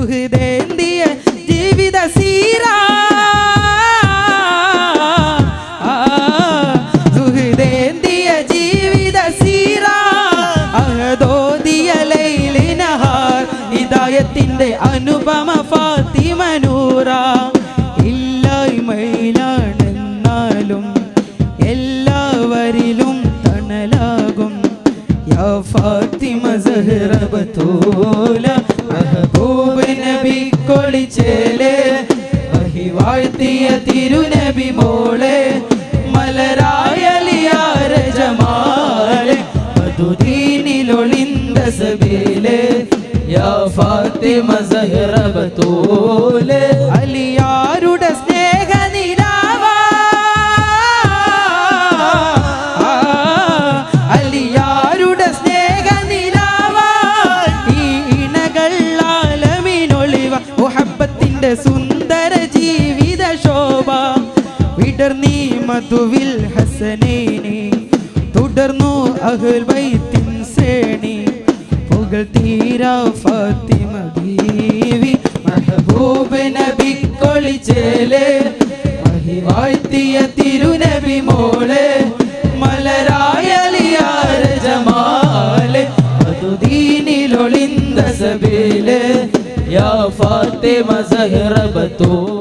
സുഹൃദേന്തിയ ജീവിത സീര സുഹൃദേന്തിയ ജീവിത സീര അഹദോദിയ ലൈലിനഹാർ ഹിദായത്തിന്റെ അനുപമ ഫാത്തിമ നൂറ ഇല്ലായ്മയിലാണെന്നാലും എല്ലാവരിലും തണലാകും യാ ഫാത്തിമ സഹ്റ ബതൂല മെഹബൂബ് നബി കൊളിച്ചേലെ വഹി വാഴ്ത്തിയ തിരുനബി മോളെ മലരായലിയാര ജമാലെ മധുദീനിലൊളിന്ത സബീലെ യാ ഫാത്തിമ സഹ്റ ബതൂല അലിയാരുടെ സ്നേഹ നിലാവ അലിയാരുടെ സ്നേഹ നിലാവ ഈ ഇണകൾ ആലമീനൊളിവ മുഹബ്ബത്തിന്റെ സുന്ദര ജീവിത ശോഭ വിടർന്നീ മധുവിൽ ഹസനൈനി തുടർന്നു അഹ്ൽ ബൈത്തിൻ ശ്രേണി പുകഴ്ത്തീരാ ഫാത്തിമ ബീവി മെഹബൂബ് നബി കൊളിച്ചേലെ വഹി വാഴ്ത്തിയ തിരുനബി മോളെ മലരായലിയാര ജമാലെ മധുദീനിലൊളിന്ത സബീലെ യാ ഫാത്തിമ സഹ്റ ബതൂല